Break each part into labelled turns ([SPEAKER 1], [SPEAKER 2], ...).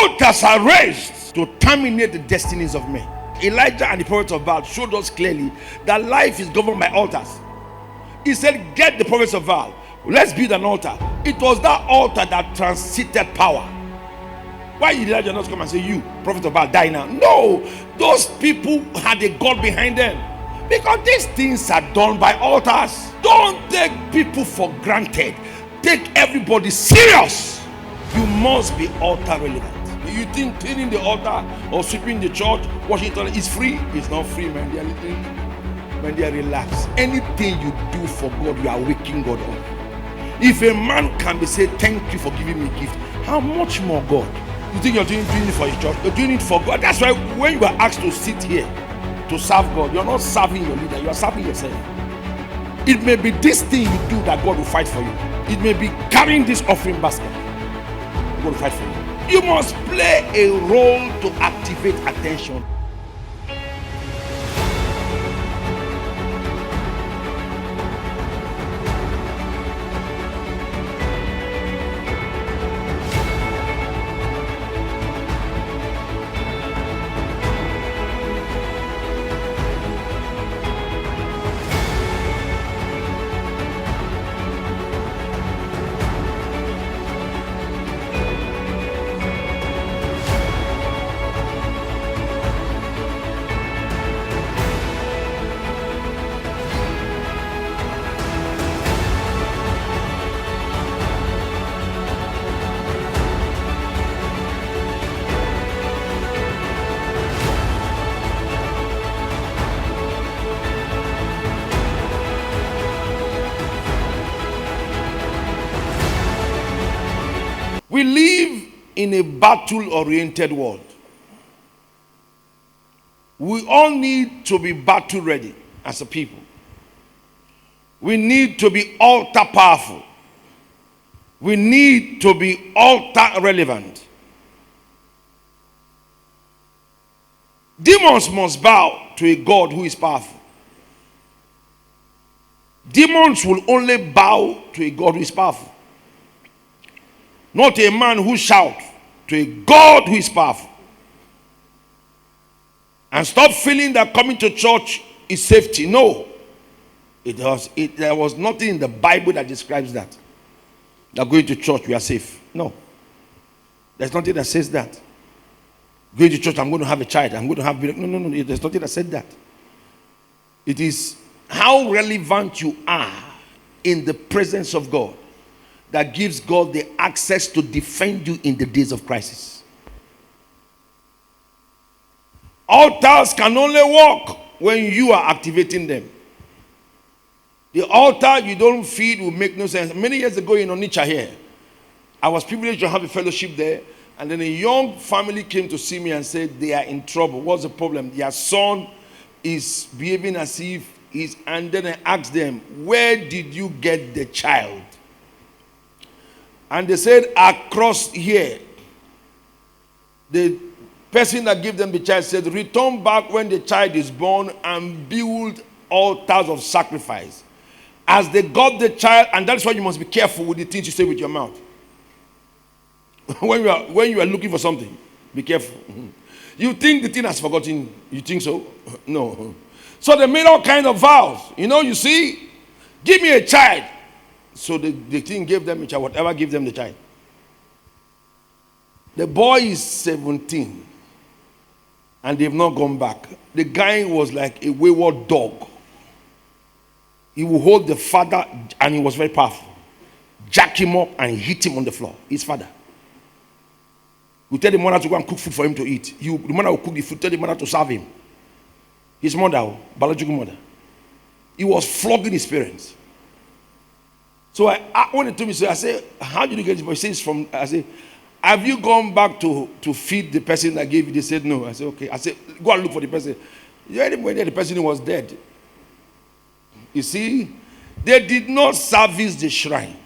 [SPEAKER 1] Altars are raised to terminate the destinies of men. Elijah and the prophets of Baal showed us clearly that life is governed by altars. He said, get the prophets of Baal, let's build an altar. It was that altar that transited power. Why did Elijah not come and say, you, prophet of Baal, die now? No, those people had a God behind them. Because these things are done by altars. Don't take people for granted. Take everybody serious. You must be altar relevant. You think cleaning the altar or sweeping the church, washing it is free? It's not free, man. When they are relaxed. Anything you do for God, you are waking God up. If a man can be said, thank you for giving me a gift, how much more God? You think you're doing it for your church? You're doing it for God. That's why when you are asked to sit here to serve God, you're not serving your leader, you are serving yourself. It may be this thing you do that God will fight for you. It may be carrying this offering basket. God will fight for you. You must play a role to activate attention. We live in a battle-oriented world. We all need to be battle-ready as a people. We need to be altar-powerful. We need to be altar-relevant. Demons must bow to a God who is powerful. Demons will only bow to a God who is powerful. Not a man who shouts, to a God who is powerful. And stop feeling that coming to church is safety. No. There was nothing in the Bible that describes that. That going to church, we are safe. No. There's nothing that says that. Going to church, I'm going to have a child. I'm going to have... No. There's nothing that said that. It is how relevant you are in the presence of God that gives God the access to defend you in the days of crisis. Altars can only work when you are activating them. The altar you don't feed will make no sense. Many years ago in Onitsha here, I was privileged to have a fellowship there, and then a young family came to see me and said they are in trouble. What's the problem? Their son is behaving as if he's... And then I asked them, where did you get the child? And they said, across here. The person that gave them the child said, return back when the child is born and build altars of sacrifice. As they got the child, and that's why you must be careful with the things you say with your mouth. when you are looking for something, be careful. You think the thing has forgotten. You think so? No. So they made all kinds of vows. You see, give me a child. So the king gave them a child, whatever gave them the child. The boy is 17 and they've not gone back. The guy was like a wayward dog. He would hold the father, and he was very powerful. Jack him up and hit him on the floor. His father. He would tell the mother to go and cook food for him to eat. The mother would cook the food, tell the mother to serve him. His mother, biological mother. He was flogging his parents. So when he told me, so I said, how did you get this boy? He says I said, have you gone back to feed the person that gave you? They said, no. I said, okay. I said, go and look for the person. The person was dead. You see, they did not service the shrine.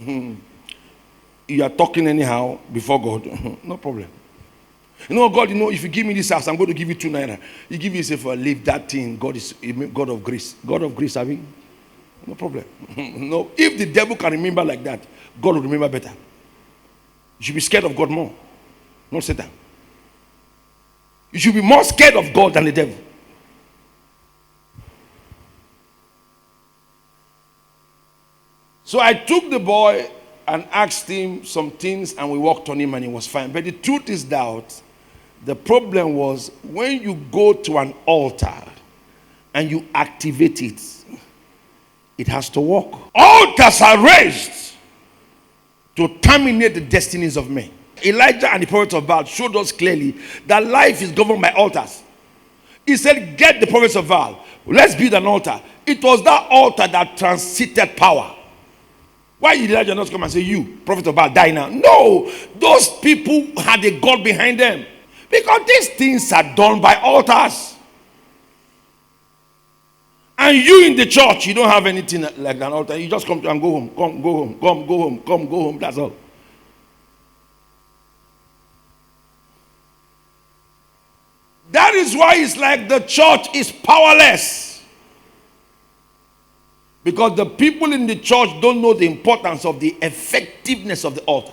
[SPEAKER 1] You are talking anyhow before God. No problem. God, if you give me this house, I'm going to give you 2 naira. You give yourself for leave that thing. God is God of grace. God of grace, have you? No problem. No. If the devil can remember like that, God will remember better. You should be scared of God more. not Satan. You should be more scared of God than the devil. So I took the boy and asked him some things, and we worked on him, and he was fine. But the truth is that the problem was when you go to an altar and you activate it, it has to work. Altars are raised to terminate the destinies of men. Elijah and the prophets of Baal showed us clearly that life is governed by altars. He said, get the prophets of Baal. Let's build an altar. It was that altar that transited power. Why did Elijah not come and say, you, prophet of Baal, die now? No, those people had a God behind them. Because these things are done by altars. And you in the church, you don't have anything like an altar. You just come to and go home. Come, go home. Come, go home. Come, go home. That's all. That is why it's like the church is powerless. Because the people in the church don't know the importance of the effectiveness of the altar.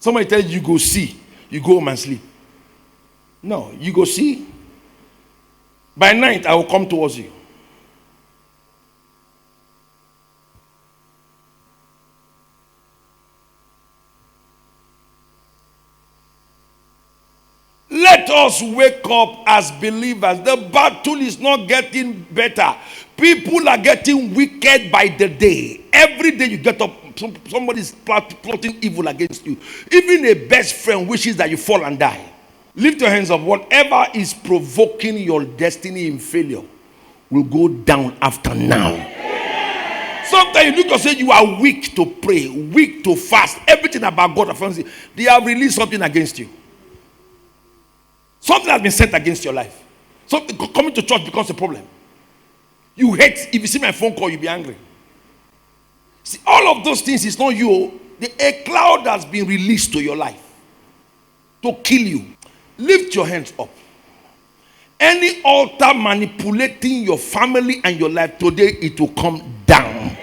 [SPEAKER 1] Somebody tells you go see, you go home and sleep. No, you go see. By night, I will come towards you. Let us wake up as believers. The battle is not getting better. People are getting wicked by the day. Every day you get up, somebody is plotting evil against you. Even a best friend wishes that you fall and die. Lift your hands up. Whatever is provoking your destiny in failure will go down after now. Sometimes you look and say you are weak to pray, weak to fast. Everything about God, they have released something against you. Something has been sent against your life. Something coming to church becomes a problem. You hate, if you see my phone call, you'll be angry. See, all of those things is not you. A cloud has been released to your life to kill you. Lift your hands up. Any altar manipulating your family and your life today, it will come down.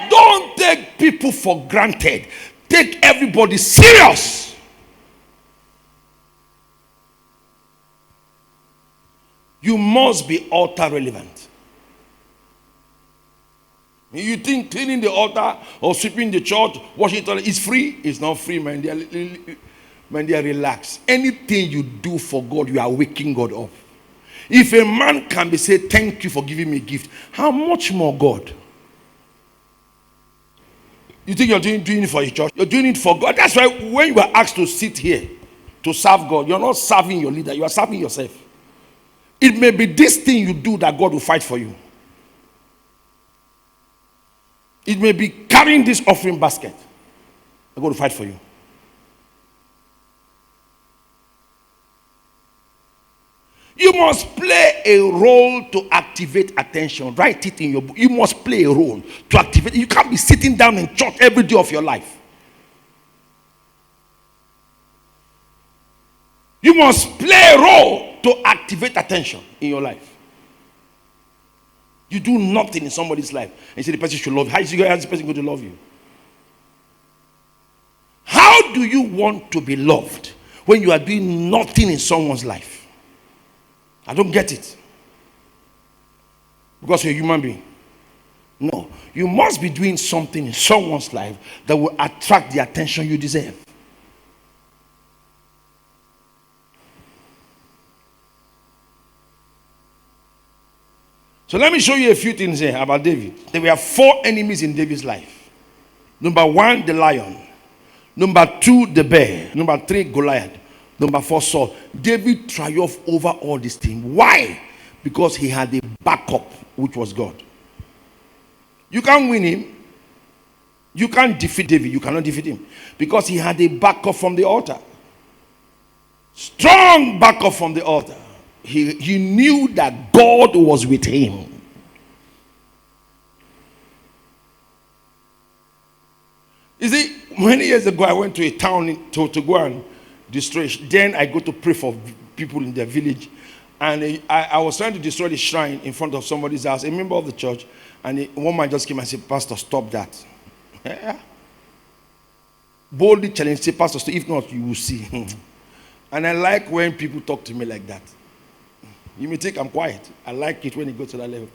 [SPEAKER 1] Don't take people for granted. Take everybody serious. You must be altar relevant. You think cleaning the altar or sweeping the church, washing it is free? It's not free, man. They are relaxed. Anything you do for God, you are waking God up. If a man can be said, thank you for giving me a gift, how much more God? You think you're doing it for your church? You're doing it for God. That's why when you are asked to sit here to serve God, you're not serving your leader, you are serving yourself. It may be this thing you do that God will fight for you. It may be carrying this offering basket that God will fight for you. You must play a role to activate attention. Write it in your book. You must play a role to activate. You can't be sitting down in church every day of your life. You must play a role to activate attention in your life. You do nothing in somebody's life and you say the person should love you. How is this person going to love you? How do you want to be loved when you are doing nothing in someone's life? I don't get it. Because you're a human being. No, you must be doing something in someone's life that will attract the attention you deserve. So let me show you a few things here about David. There were 4 enemies in David's life. Number 1, the lion. Number 2, the bear. Number 3, Goliath. Number 4, Saul. David triumphed over all these things. Why? Because he had a backup, which was God. You can't win him. You can't defeat David. You cannot defeat him. Because he had a backup from the altar. Strong backup from the altar. He knew that God was with him. You see, many years ago, I went to a town to go and destroy. Then I go to pray for people in their village. And I was trying to destroy the shrine in front of somebody's house, a member of the church. And one man just came and said, Pastor, stop that. Yeah. Boldly challenge, say, Pastor, so if not, you will see. And I like when people talk to me like that. You may think I'm quiet. I like it when you go to that level.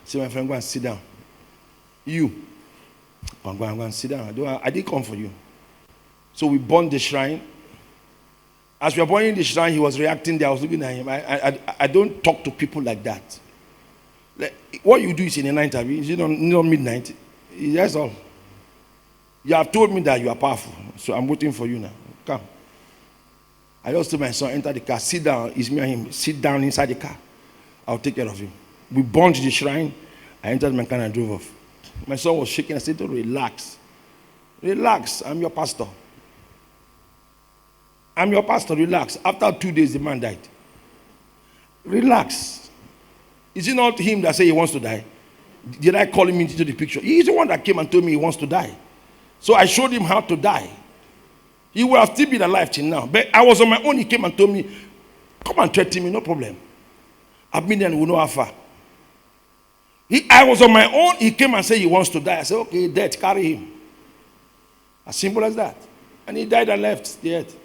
[SPEAKER 1] Say, my friend, go and sit down. You, go and sit down. I didn't come for you. So we burned the shrine. As we were burning the shrine, he was reacting there. I was looking at him. I don't talk to people like that. What you do is in the night, is it not midnight? That's all. You have told me that you are powerful, so I'm waiting for you now. Come. I just told my son, enter the car, sit down. It's me and him. Sit down inside the car. I'll take care of him. We burned the shrine. I entered my car and I drove off. My son was shaking. I said, relax. Relax. I'm your pastor. I'm your pastor. Relax. After 2 days, the man died. Relax. Is it not him that said he wants to die? Did I call him into the picture? He's the one that came and told me he wants to die. So I showed him how to die. He would have still been alive till now. But I was on my own. He came and told me, come and threaten me, no problem. I've been there and we know how far. I was on my own. He came and said he wants to die. I said, okay, death, carry him. As simple as that. And he died and left the earth.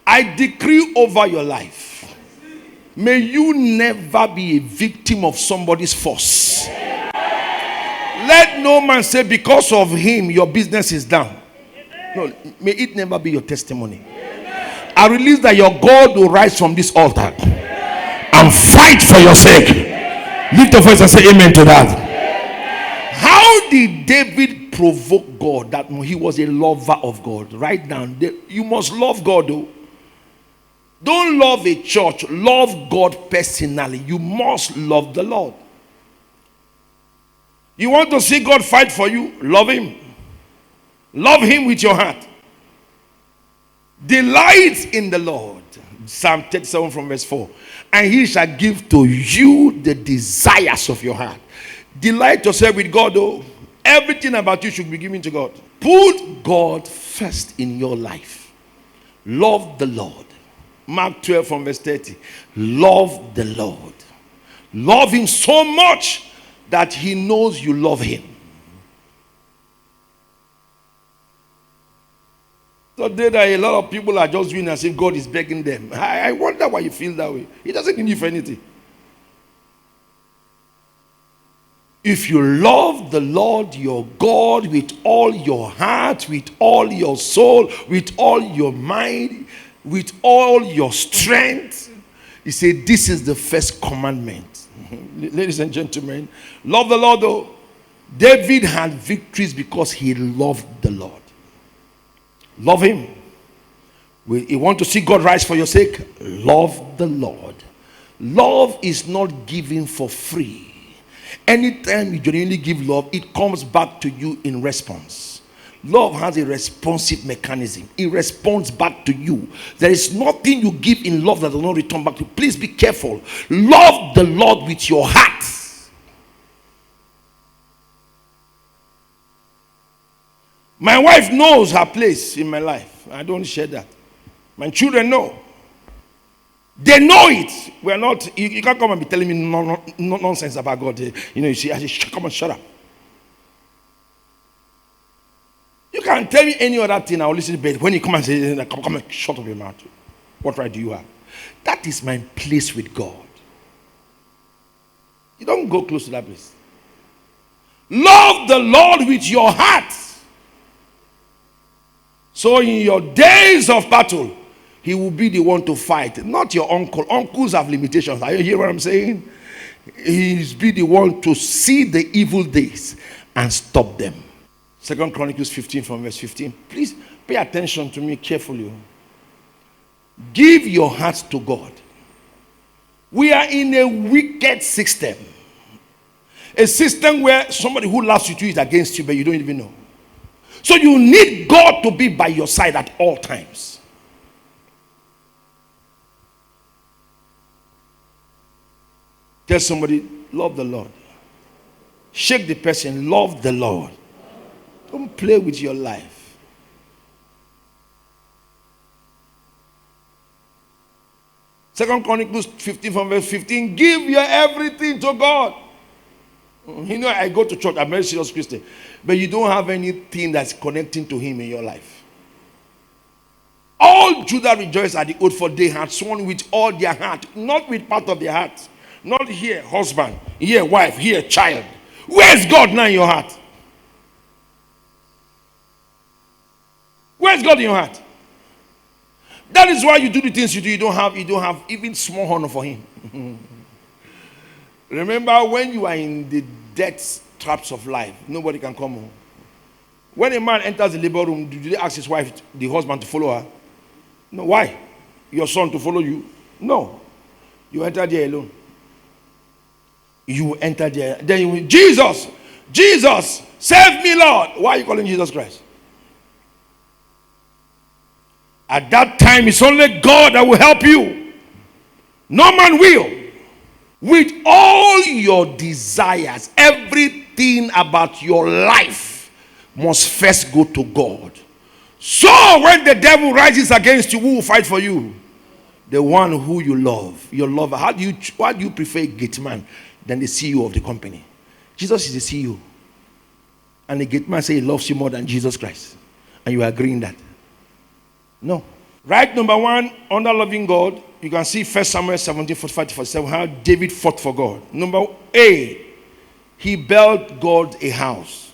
[SPEAKER 1] I decree over your life. May you never be a victim of somebody's force. Let no man say because of him your business is down. No, may it never be your testimony. I release that your God will rise from this altar and fight for your sake. Lift your voice and say amen to that. How did David provoke God? That he was a lover of God. Right now, you must love God though. Don't love a church. Love God personally. You must love the Lord. You want to see God fight for you? Love him. Love him with your heart. Delight in the Lord. Psalm 37 from verse 4. And he shall give to you the desires of your heart. Delight yourself with God though. Everything about you should be given to God. Put God first in your life. Love the Lord. Mark 12 from verse 30. Love the Lord. Love him so much that he knows you love him. Today that a lot of people are just doing as if God is begging them. I wonder why you feel that way. He doesn't need you for anything. If you love the Lord your God with all your heart, with all your soul, with all your mind, with all your strength, he said, this is the first commandment. Ladies and gentlemen, love the Lord though. David had victories because he loved the Lord. Love him. You want to see God rise for your sake? Love the Lord. Love is not given for free. Anytime you genuinely give love, it comes back to you in response. Love has a responsive mechanism. It responds back to you. There is nothing you give in love that will not return back to you. Please be careful. Love the Lord with your heart. My wife knows her place in my life. I don't share that. My children know. They know it. We're not. You can't come and be telling me nonsense about God. You see, I say, come on, shut up. You can't tell me any other thing. I'll listen to bed. When you come and say, come and shut up your mouth. What right do you have? That is my place with God. You don't go close to that place. Love the Lord with your heart. So in your days of battle, he will be the one to fight, not your uncle. Uncles have limitations. Are you hearing what I'm saying? He'll be the one to see the evil days and stop them. 2 Chronicles 15 from verse 15. Please pay attention to me carefully. Give your heart to God. We are in a wicked system. A system where somebody who laughs with you is against you, but you don't even know. So you need God to be by your side at all times. Tell somebody, love the Lord. Shake the person, love the Lord. Don't play with your life. Second Chronicles 15 from verse 15. Give your everything to God. You know, I go to church, I'm a very serious Christian, but you don't have anything that's connecting to him in your life. All Judah rejoiced at the oath, for they had sworn with all their heart, not with part of their heart. Not here, husband, here, wife, here, child. Where's God now in your heart? Where's God in your heart? That is why you do the things you do. You don't have even small honor for him. Remember, when you are in the death traps of life, nobody can come home. When a man enters the labor room, do they ask his wife, the husband, to follow her? No. Why? Your son to follow you? No. You enter there alone. You enter there. Then you will, Jesus, save me, Lord. Why are you calling Jesus Christ? At that time, it's only God that will help you. No man will. With all your desires, everything about your life must first go to God. So when the devil rises against you, who will fight for you? The one who you love. Your lover. Why do you prefer a gate man than the CEO of the company? Jesus is the CEO. And the gate man says he loves you more than Jesus Christ. And you are agreeing that? No. Right, number one, under loving God, you can see 1 Samuel 17:45-47, how David fought for God. Number A, he built God a house.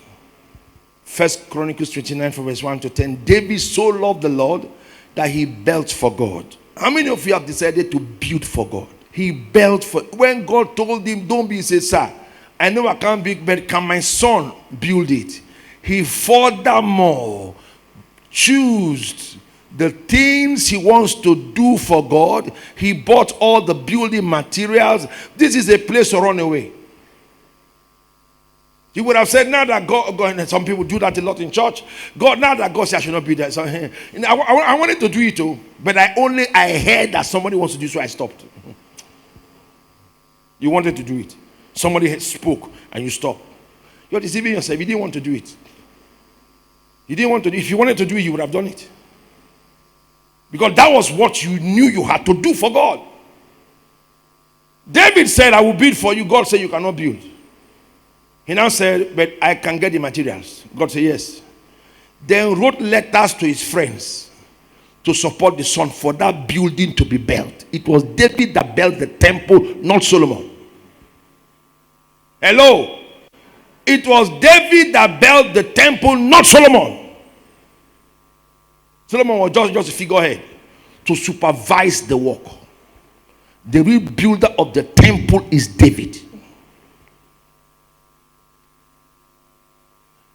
[SPEAKER 1] 1 Chronicles 29:1-10. David so loved the Lord that he built for God. How many of you have decided to build for God? He built for. When God told him, don't be, he said, sir, I know I can't build, but can my son build it? He furthermore chose the things he wants to do for God. He bought all the building materials. This is a place to run away. He would have said, now that God, and some people do that a lot in church. God, now that God said I should not be there. So, I wanted to do it too, but I heard that somebody wants to do, so I stopped. You wanted to do it. Somebody spoke and you stopped. You're deceiving yourself. You didn't want to do it. You didn't want to do it. If you wanted to do it, you would have done it. Because that was what you knew you had to do for God. David said, I will build for you. God said, you cannot build. He now said, but I can get the materials. God said, yes. Then wrote letters to his friends to support the son for that building to be built. It was David that built the temple, not Solomon. Hello. It was David that built the temple, not Solomon. Solomon was just a figurehead to supervise the work. The real builder of the temple is David.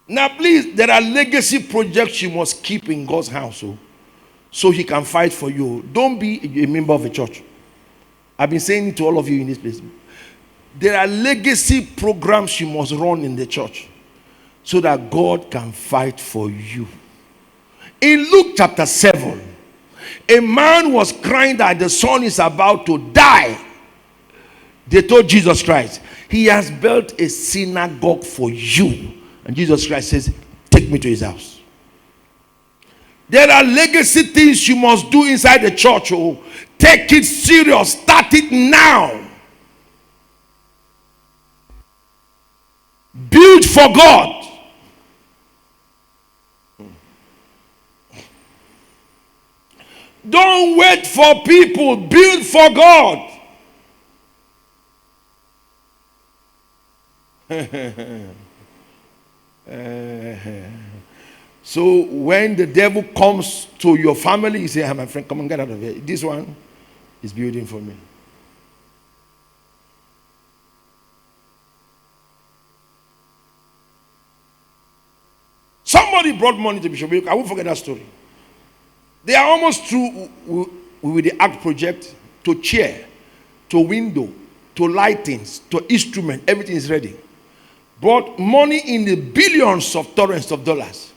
[SPEAKER 1] Now please, there are legacy projects you must keep in God's house so he can fight for you. Don't be a member of a church. I've been saying it to all of you in this place. There are legacy programs you must run in the church so that God can fight for you. In Luke chapter 7, a man was crying that the son is about to die. They told Jesus Christ, he has built a synagogue for you. And Jesus Christ says, take me to his house. There are legacy things you must do inside the church. Oh, take it serious. Start it now. Build for God. Don't wait for people. Build for God. So when the devil comes to your family, you say, hey, my friend, come and get out of here. This one is building for me. Somebody brought money to Bishop. I won't forget that story. They are almost through with the ACT project, to chair, to window, to lightings, to instrument. Everything is ready. Brought money in the billions of torrents of dollars.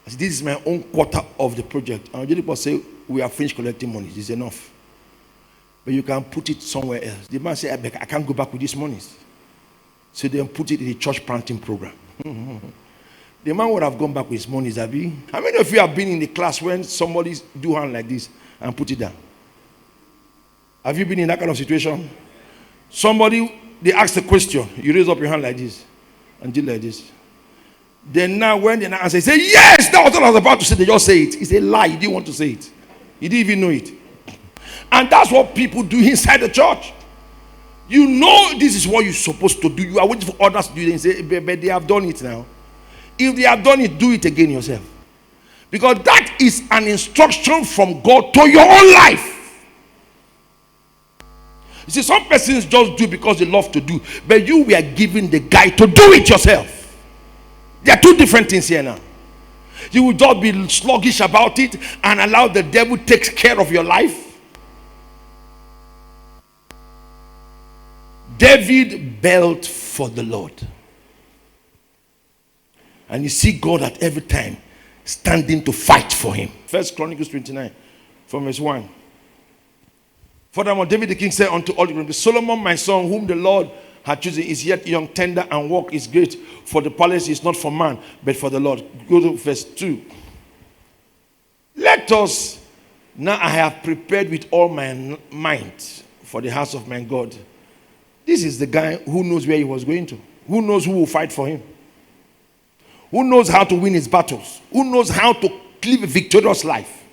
[SPEAKER 1] I said, this is my own quarter of the project. And the people say, we have finished collecting money. It's enough. But you can put it somewhere else. The man said, I can't go back with these monies. So they put it in the church planting program. The man would have gone back with his money, Zabi. How many of you have been in the class when somebody do hand like this and put it down? Have you been in that kind of situation? Somebody, they ask the question, you raise up your hand like this. and did like this. Then now when they answer, say, yes, that was what I was about to say. They just say it. It's a lie. You didn't want to say it. You didn't even know it. And that's what people do inside the church. You know this is what you're supposed to do. You are waiting for others to do it and say, but they have done it now. If they have done it, do it again yourself. Because that is an instruction from God to your own life. You see, some persons just do because they love to do, but you were given the guide to do it yourself. There are two different things here now. You will just be sluggish about it and allow the devil take care of your life. David built for the Lord. And you see God at every time standing to fight for him. First Chronicles 29 from verse 1. Furthermore, David the king said unto all the people, Solomon my son, whom the Lord had chosen, is yet young, tender, and work is great. For the palace is not for man, but for the Lord. Go to verse 2. Let us, now I have prepared with all my mind for the house of my God. This is the guy who knows where he was going to. Who knows who will fight for him. Who knows how to win his battles. Who knows how to live a victorious life.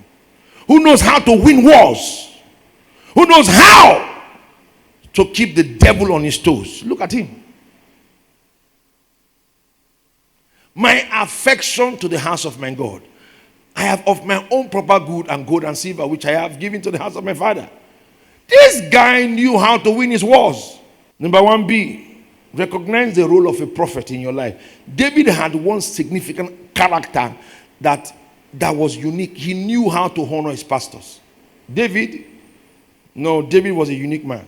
[SPEAKER 1] Who knows how to win wars. Who knows how to keep the devil on his toes. Look at him. My affection to the house of my God, I have of my own proper good and gold and silver, which I have given to the house of my father. This guy knew how to win his wars. Number 1B, recognize the role of a prophet in your life. David had one significant character that was unique. He knew how to honor his pastors. David was a unique man.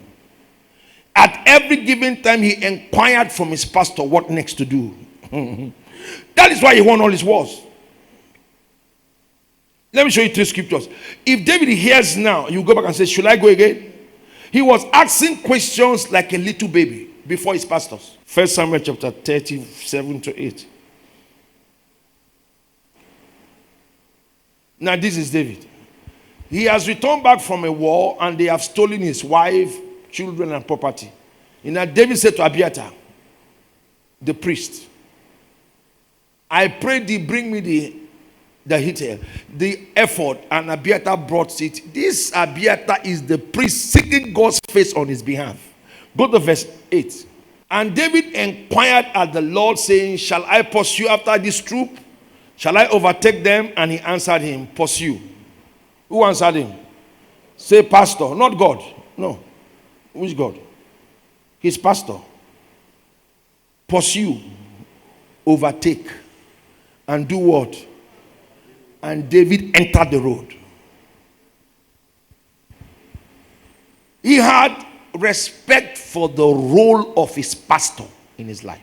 [SPEAKER 1] At every given time, he inquired from his pastor what next to do. That is why he won all his wars. Let me show you 3 scriptures. If David hears now, you go back and say, should I go again? He was asking questions like a little baby before his pastors. 1 Samuel chapter 37 to 8. Now this is David. He has returned back from a war and they have stolen his wife, children, and property. And now David said to Abiathar, the priest, I pray thee bring me the heater, the ephod, and Abiathar brought it. This Abiathar is the priest seeking God's face on his behalf. Go to verse 8. And David inquired at the Lord, saying, shall I pursue after this troop? Shall I overtake them? And he answered him, pursue. Who answered him? Say pastor, not God. No. Which God? His pastor. Pursue, overtake, and do what? And David entered the road. He had respect for the role of his pastor in his life.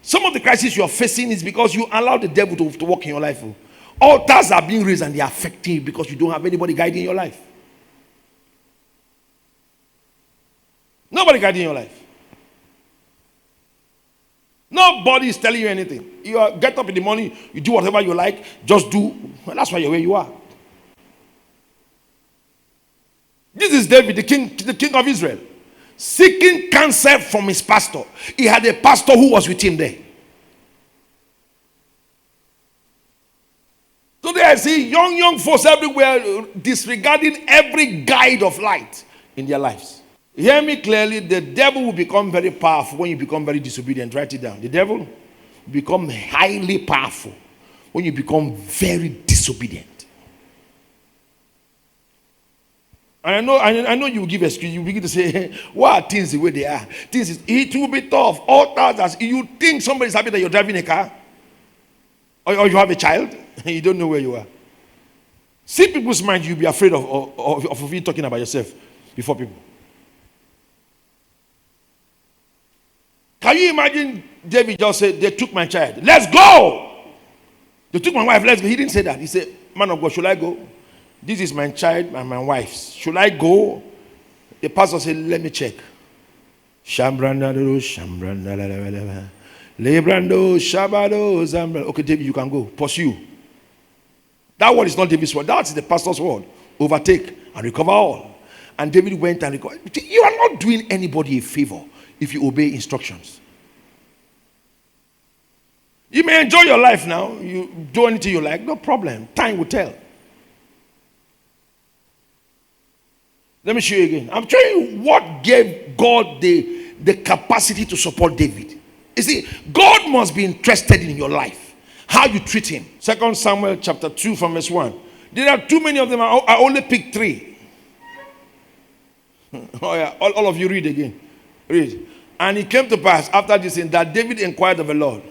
[SPEAKER 1] Some of the crises you are facing is because you allow the devil to work in your life. Altars are being raised and they are affecting you because you don't have anybody guiding your life. Nobody guiding your life. Nobody is telling you anything. You get up in the morning, you do whatever you like, just do. Well, that's why you're where you are. This is David, the king of Israel, seeking counsel from his pastor. He had a pastor who was with him there. Today I see young folks everywhere disregarding every guide of light in their lives. Hear me clearly, the devil will become very powerful when you become very disobedient. Write it down. The devil will become highly powerful when you become very disobedient. And I know you will give excuse. You begin to say, why are things the way they are? It will be tough. Altars, you think somebody's happy that you're driving a car? Or you have a child and you don't know where you are. See people's mind, you'll be afraid of you talking about yourself before people. Can you imagine David just said, they took my child. Let's go. They took my wife. Let's go. He didn't say that. He said, man of God, should I go? This is my child and my wife's. Should I go? The pastor said, let me check. Okay, David, you can go. Pursue. That word is not David's word. That's the pastor's word. Overtake and recover all. And David went and recovered. You are not doing anybody a favor if you obey instructions. You may enjoy your life now. You do anything you like, no problem. Time will tell. Let me show you again. I'm showing you what gave God the capacity to support David. You see, God must be interested in your life, how you treat him. 2 Samuel chapter 2 from verse 1. There are too many of them. I only picked 3. Oh yeah, all of you read again. Read. And it came to pass after this thing that David inquired of the Lord,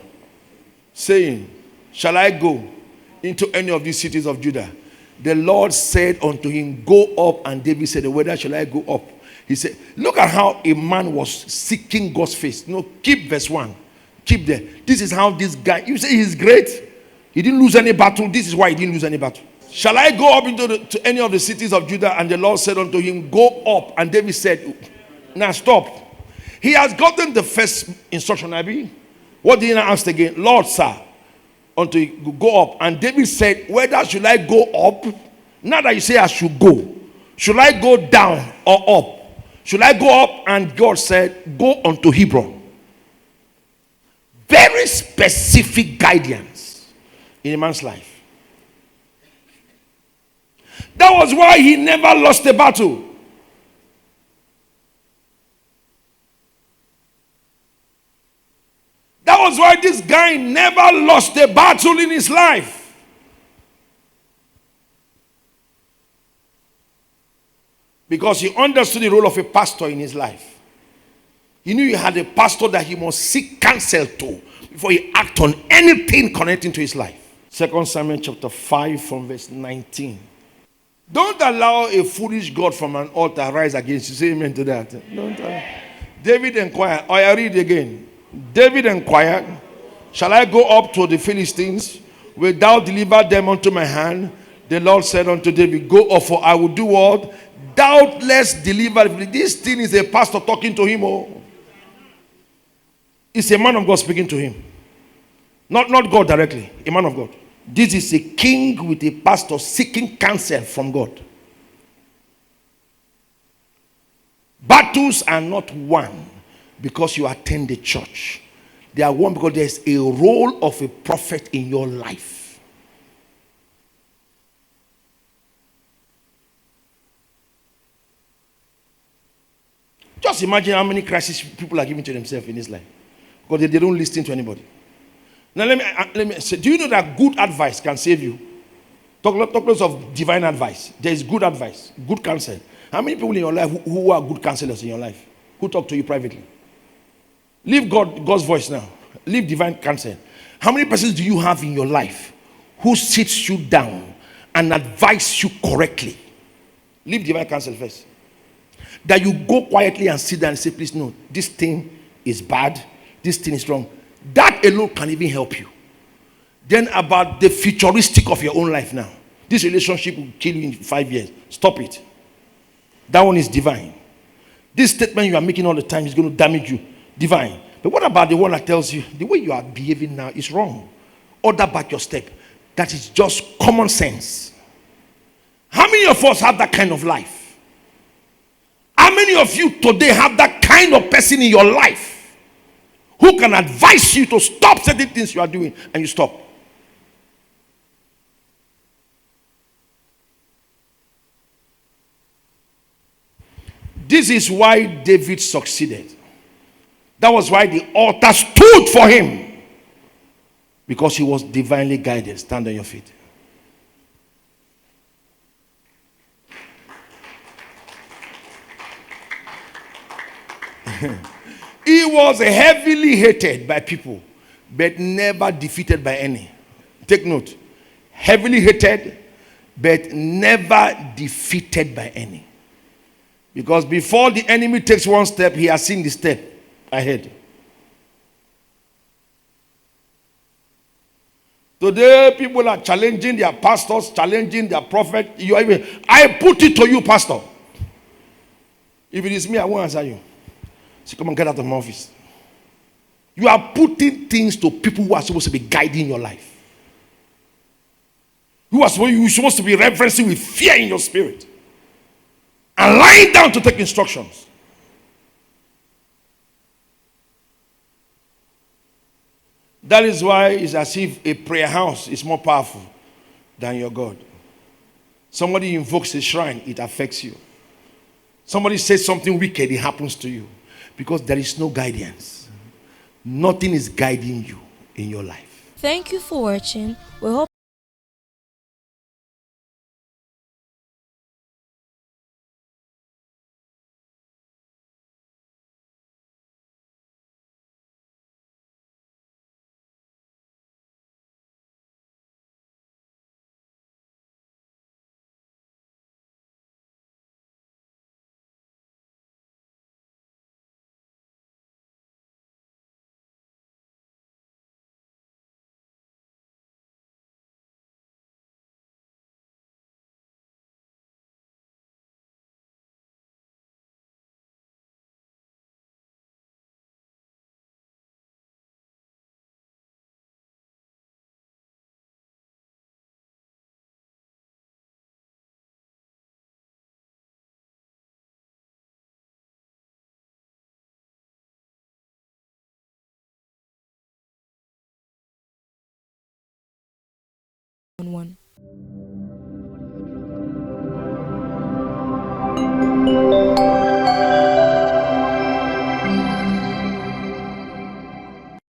[SPEAKER 1] saying, shall I go into any of these cities of Judah? The Lord said unto him, go up. And David said, whether shall I go up? He said, look at how a man was seeking God's face. No, keep verse 1. Keep there. This is how this guy, you say he's great. He didn't lose any battle. This is why he didn't lose any battle. Shall I go up to any of the cities of Judah? And the Lord said unto him, go up. And David said, now stop. He has gotten the first instruction, Abi. What did he now ask again? Lord, sir, unto you, go up. And David said, whether should I go up? Not that you say I should go. Should I go down or up? Should I go up? And God said, go unto Hebron. Very specific guidance in a man's life. That was why he never lost a battle. That was why this guy never lost a battle in his life. Because he understood the role of a pastor in his life. He knew he had a pastor that he must seek counsel to before he act on anything connecting to his life. 2 Samuel chapter 5 from verse 19. Don't allow a foolish God from an altar rise against you. Say amen to that. Don't allow. David inquired. I read again. David inquired, shall I go up to the Philistines? Wilt thou deliver them unto my hand? The Lord said unto David, go up, for I will do what? Doubtless deliver. This thing is a pastor talking to him. Oh, it's a man of God speaking to him. Not God directly, a man of God. This is a king with a pastor seeking counsel from God. Battles are not won because you attend the church. They are won because there's a role of a prophet in your life. Just imagine how many crises people are giving to themselves in this life because they don't listen to anybody. Now let me say, do you know that good advice can save you? Talk less of divine advice. There is good advice, good counsel. How many people in your life who are good counselors in your life? Who talk to you privately? Leave God's voice now. Leave divine counsel. How many persons do you have in your life who sits you down and advise you correctly? Leave divine counsel first. That you go quietly and sit down and say, please no, this thing is bad. This thing is wrong. That alone can even help you. Then about the futuristic of your own life now. This relationship will kill you in 5 years. Stop it. That one is divine. This statement you are making all the time is going to damage you. Divine. But what about the one that tells you the way you are behaving now is wrong? Order back your step. That is just common sense. How many of us have that kind of life? How many of you today have that kind of person in your life who can advise you to stop certain things you are doing and you stop? This is why David succeeded. That was why the altar stood for him. Because he was divinely guided. Stand on your feet. He was heavily hated by people, but never defeated by any. Take note. Heavily hated, but never defeated by any. Because before the enemy takes one step, he has seen the step ahead. Today, people are challenging their pastors, challenging their prophet. You are even, I put it to you, pastor. If it is me, I won't answer you. So come and get out of my office. You are putting things to people who are supposed to be guiding your life. You're supposed to be reverencing with fear in your spirit. And lying down to take instructions. That is why it's as if a prayer house is more powerful than your God. Somebody invokes a shrine, it affects you. Somebody says something wicked, it happens to you. Because there is no guidance. Nothing is guiding you in your life.
[SPEAKER 2] Thank you for watching. We hope on one.